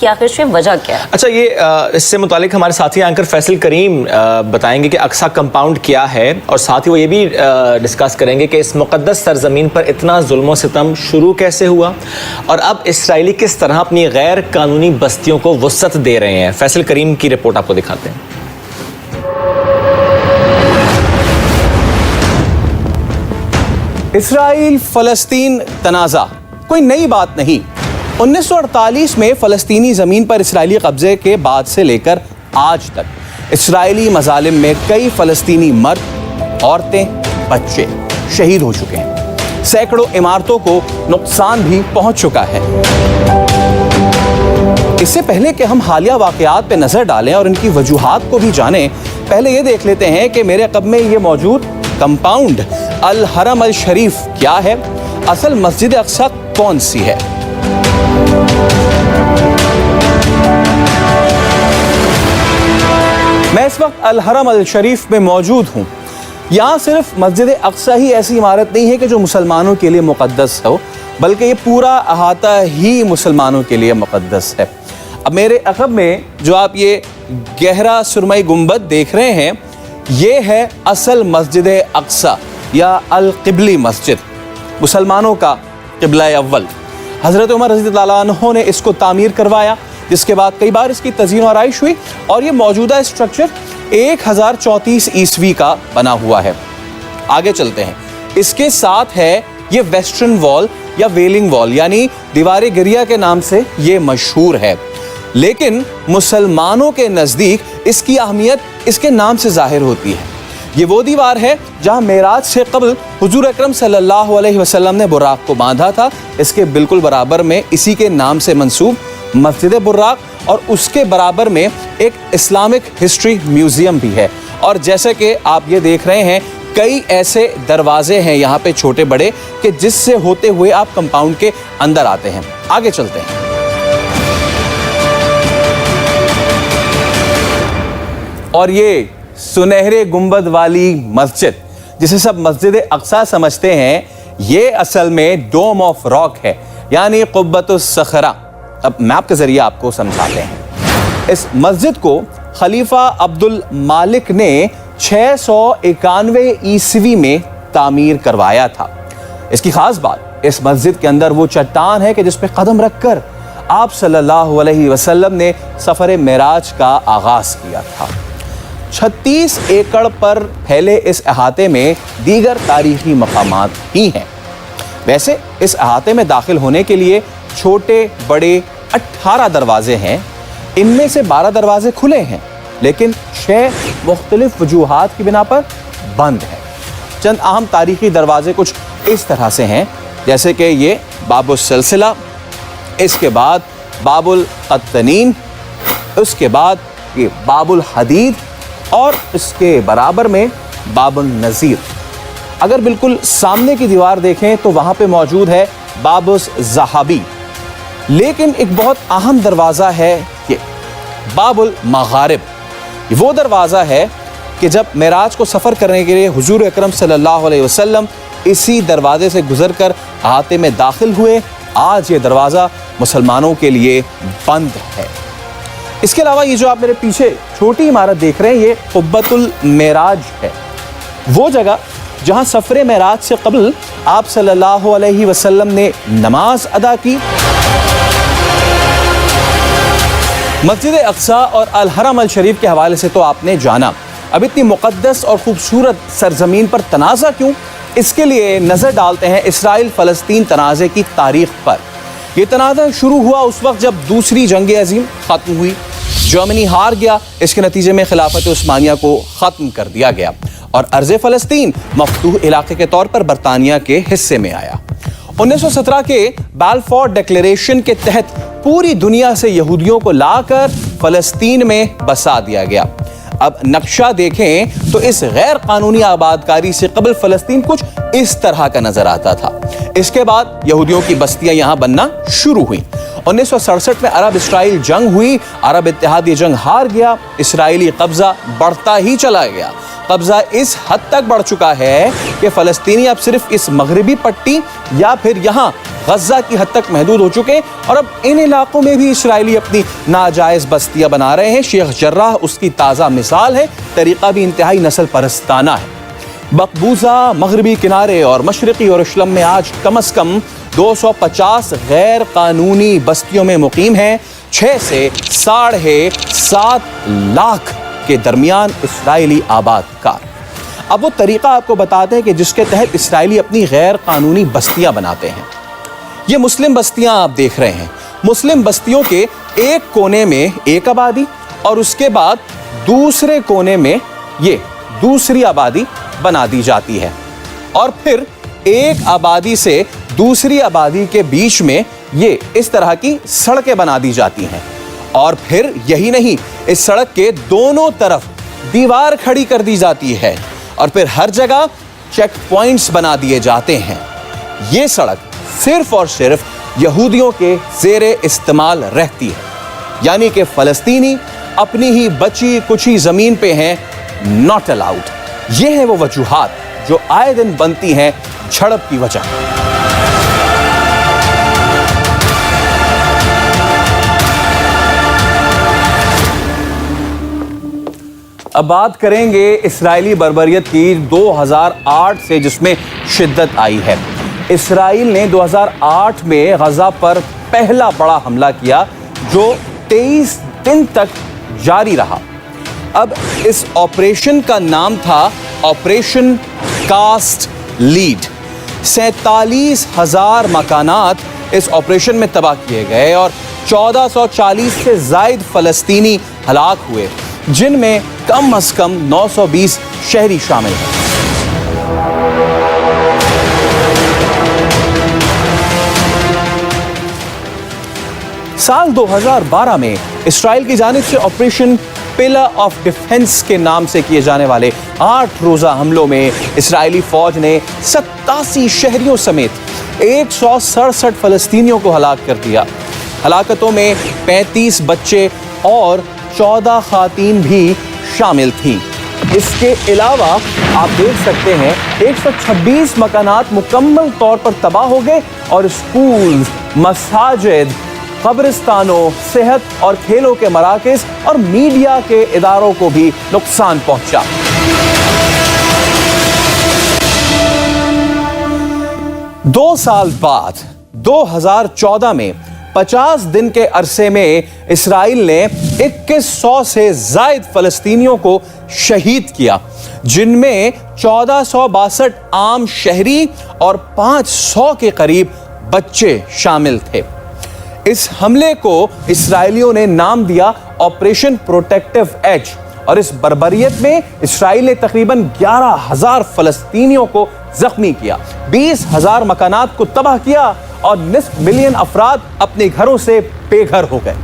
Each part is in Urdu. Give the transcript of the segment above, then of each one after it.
کہ آخر سے وجہ کیا ہے؟ اچھا، یہ اس سے متعلق ہمارے ساتھی اینکر فیصل کریم بتائیں گے کہ اقصی کمپاؤنڈ کیا ہے، اور ساتھ ہی وہ یہ بھی ڈسکس کریں گے کہ اس مقدس سرزمین پر اتنا ظلم و ستم شروع کیسے ہوا، اور اب اسرائیلی کس طرح اپنی غیر قانونی بستیوں کو وسعت دے رہے ہیں۔ فیصل کریم کی رپورٹ آپ کو دکھاتے ہیں۔ اسرائیل فلسطین تنازع کوئی نئی بات نہیں۔ 1948 میں فلسطینی زمین پر اسرائیلی قبضے کے بعد سے لے کر آج تک اسرائیلی مظالم میں کئی فلسطینی مرد، عورتیں، بچے شہید ہو چکے ہیں۔ سینکڑوں عمارتوں کو نقصان بھی پہنچ چکا ہے۔ اس سے پہلے کہ ہم حالیہ واقعات پہ نظر ڈالیں اور ان کی وجوہات کو بھی جانیں، پہلے یہ دیکھ لیتے ہیں کہ میرے قب میں یہ موجود کمپاؤنڈ الحرم الشریف کیا ہے، اصل مسجد اقصی کون سی ہے۔ میں اس وقت الحرم الشریف میں موجود ہوں۔ یہاں صرف مسجد اقصی ہی ایسی عمارت نہیں ہے کہ جو مسلمانوں کے لیے مقدس ہو، بلکہ یہ پورا احاطہ ہی مسلمانوں کے لیے مقدس ہے۔ اب میرے عقب میں جو آپ یہ گہرا سرمئی گنبد دیکھ رہے ہیں، یہ ہے اصل مسجد اقصی یا القبلی مسجد، مسلمانوں کا قبلہ اول۔ حضرت عمر رضی اللہ عنہ نے اس کو تعمیر کروایا، جس کے بعد کئی بار اس کی تزئین و آرائش ہوئی، اور یہ موجودہ اسٹرکچر 1034 عیسوی کا بنا ہوا ہے۔ آگے چلتے ہیں۔ اس کے ساتھ ہے یہ ویسٹرن وال یا ویلنگ وال، یعنی دیوار گریہ کے نام سے یہ مشہور ہے، لیکن مسلمانوں کے نزدیک اس کی اہمیت اس کے نام سے ظاہر ہوتی ہے۔ یہ وہ دیوار ہے جہاں معراج سے قبل حضور اکرم صلی اللہ علیہ وسلم نے براق کو باندھا تھا۔ اس کے بالکل برابر میں اسی کے نام سے منسوب مسجد براق، اور اس کے برابر میں ایک اسلامک ہسٹری میوزیم بھی ہے۔ اور جیسا کہ آپ یہ دیکھ رہے ہیں، کئی ایسے دروازے ہیں یہاں پہ چھوٹے بڑے کہ جس سے ہوتے ہوئے آپ کمپاؤنڈ کے اندر آتے ہیں۔ آگے چلتے ہیں۔ اور یہ سنہرے گنبد والی مسجد، جسے سب مسجد اقصی سمجھتے ہیں، یہ اصل میں ڈوم آف راک ہے، یعنی قبۃ الصخرہ۔ اب میپ کے ذریعے آپ کو سمجھاتے ہیں۔ اس مسجد کو خلیفہ عبد المالک نے 691 عیسوی میں تعمیر کروایا تھا۔ اس کی خاص بات، اس مسجد کے اندر وہ چٹان ہے کہ جس پہ قدم رکھ کر آپ صلی اللہ علیہ وسلم نے سفر معراج کا آغاز کیا تھا۔ 36 ایکڑ پر پھیلے اس احاطے میں دیگر تاریخی مقامات ہی ہیں۔ ویسے اس احاطے میں داخل ہونے کے لیے چھوٹے بڑے 18 دروازے ہیں۔ ان میں سے 12 دروازے کھلے ہیں، لیکن 6 مختلف وجوہات کی بنا پر بند ہیں۔ چند اہم تاریخی دروازے کچھ اس طرح سے ہیں، جیسے کہ یہ باب السلسلہ، اس کے بعد باب القطنین، اس کے بعد یہ باب الحدید، اور اس کے برابر میں باب النذیر۔ اگر بالکل سامنے کی دیوار دیکھیں تو وہاں پہ موجود ہے باب الذہبی، لیکن ایک بہت اہم دروازہ ہے یہ باب المغارب۔ یہ وہ دروازہ ہے کہ جب معراج کو سفر کرنے کے لیے حضور اکرم صلی اللہ علیہ وسلم اسی دروازے سے گزر کر احاطے میں داخل ہوئے۔ آج یہ دروازہ مسلمانوں کے لیے بند ہے۔ اس کے علاوہ یہ جو آپ میرے پیچھے چھوٹی عمارت دیکھ رہے ہیں، یہ قبۃ المعراج ہے، وہ جگہ جہاں سفر معراج سے قبل آپ صلی اللہ علیہ وسلم نے نماز ادا کی۔ مسجد اقصی اور الحرم الشریف کے حوالے سے تو آپ نے جانا، اب اتنی مقدس اور خوبصورت سرزمین پر تنازع کیوں؟ اس کے لیے نظر ڈالتے ہیں اسرائیل فلسطین تنازع کی تاریخ پر۔ یہ تنازع شروع ہوا اس وقت جب دوسری جنگ عظیم ختم ہوئی، جرمنی ہار گیا، اس کے نتیجے میں خلافت عثمانیہ کو ختم کر دیا گیا، اور ارض فلسطین مفتوح علاقے کے طور پر برطانیہ کے حصے میں آیا۔ 1917 کے بالفور ڈکلیریشن کے تحت پوری دنیا سے یہودیوں کو لا کر فلسطین میں بسا دیا گیا۔ اب نقشہ دیکھیں تو اس غیر قانونی آباد کاری سے قبل فلسطین کچھ اس طرح کا نظر آتا تھا۔ اس کے بعد یہودیوں کی بستیاں یہاں بننا شروع ہوئیں۔ 1967 میں عرب اسرائیل جنگ ہوئی، عرب اتحاد یہ جنگ ہار گیا، اسرائیلی قبضہ بڑھتا ہی چلا گیا۔ قبضہ اس حد تک بڑھ چکا ہے کہ فلسطینی اب صرف اس مغربی پٹی یا پھر یہاں غزہ کی حد تک محدود ہو چکے ہیں اور اب ان علاقوں میں بھی اسرائیلی اپنی ناجائز بستیاں بنا رہے ہیں۔ شیخ جراح اس کی تازہ مثال ہے، طریقہ بھی انتہائی نسل پرستانہ ہے۔ مقبوضہ مغربی کنارے اور مشرقی یروشلم میں آج کم از کم 250 غیر قانونی بستیوں میں مقیم ہیں۔ 6 سے 7.5 لاکھ کے درمیان اسرائیلی آباد کار۔ اب وہ طریقہ آپ کو بتاتے ہیں کہ جس کے تحت اسرائیلی اپنی غیر قانونی بستیاں بناتے ہیں۔ یہ مسلم بستیاں آپ دیکھ رہے ہیں۔ مسلم بستیوں کے ایک کونے میں ایک آبادی اور اس کے بعد دوسرے کونے میں یہ دوسری آبادی بنا دی جاتی ہے، اور پھر ایک آبادی سے دوسری آبادی کے بیچ میں یہ اس طرح کی سڑکیں بنا دی جاتی ہیں، اور پھر یہی نہیں، اس سڑک کے دونوں طرف دیوار کھڑی کر دی جاتی ہے، اور پھر ہر جگہ چیک پوائنٹس بنا دیے جاتے ہیں۔ یہ سڑک صرف اور صرف یہودیوں کے زیر استعمال رہتی ہے، یعنی کہ فلسطینی اپنی ہی بچی کچھی زمین پہ ہیں، ناٹ الاؤڈ۔ یہ ہیں وہ وجوہات جو آئے دن بنتی ہیں جھڑپ کی وجہ۔ اب بات کریں گے اسرائیلی بربریت کی 2008 سے، جس میں شدت آئی ہے۔ اسرائیل نے 2008 میں غزہ پر پہلا بڑا حملہ کیا جو 23 دن تک جاری رہا۔ اب اس آپریشن کا نام تھا آپریشن کاسٹ لیڈ۔ 47,000 مکانات اس آپریشن میں تباہ کیے گئے اور 1440 سے زائد فلسطینی ہلاک ہوئے، جن میں کم از کم 920 شہری شامل ہیں۔ سال 2012 میں اسرائیل کی جانب سے آپریشن پلر آف ڈیفنس کے نام سے کیے جانے والے 8 روزہ حملوں میں اسرائیلی فوج نے 87 شہریوں سمیت 167 فلسطینیوں کو ہلاک کر دیا۔ ہلاکتوں میں 35 بچے اور 14 خواتین بھی شامل تھیں۔ اس کے علاوہ آپ دیکھ سکتے ہیں 126 مکانات مکمل طور پر تباہ ہو گئے اور اسکول، مساجد، قبرستانوں، صحت اور کھیلوں کے مراکز اور میڈیا کے اداروں کو بھی نقصان پہنچا۔ دو سال بعد 2014 میں 50 دن کے عرصے میں اسرائیل نے 2100 سے زائد فلسطینیوں کو شہید کیا، جن میں 1462 عام شہری اور 500 کے قریب بچے شامل تھے۔ اس حملے کو اسرائیلیوں نے نام دیا آپریشن پروٹیکٹیو ایج، اور اس بربریت میں اسرائیل نے تقریباً 11,000 فلسطینیوں کو زخمی کیا، 20,000 مکانات کو تباہ کیا اور نصف ملین افراد اپنے گھروں سے بے گھر ہو گئے۔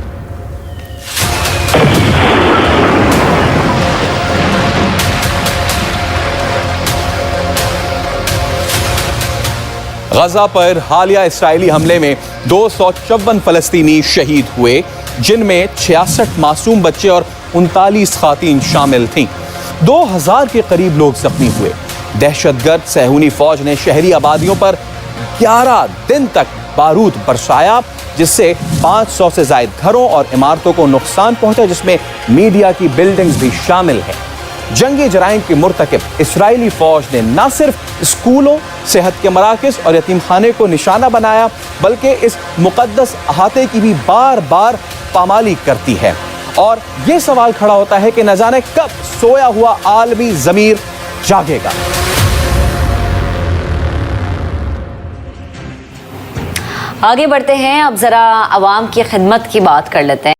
غزہ پر حالیہ اسرائیلی حملے میں 254 فلسطینی شہید ہوئے، جن میں 66 معصوم بچے اور 39 خواتین شامل تھیں۔ 2000 کے قریب لوگ زخمی ہوئے۔ دہشت گرد صہیونی فوج نے شہری آبادیوں پر 11 دن تک بارود برسایا، جس سے 500 سے زائد گھروں اور عمارتوں کو نقصان پہنچا، جس میں میڈیا کی بلڈنگز بھی شامل ہیں۔ جنگی جرائم کے مرتکب اسرائیلی فوج نے نہ صرف اسکولوں، صحت کے مراکز اور یتیم خانے کو نشانہ بنایا، بلکہ اس مقدس احاطے کی بھی بار بار پامالی کرتی ہے، اور یہ سوال کھڑا ہوتا ہے کہ نہ جانے کب سویا ہوا عالمی ضمیر جاگے گا۔ آگے بڑھتے ہیں، اب ذرا عوام کی خدمت کی بات کر لیتے ہیں۔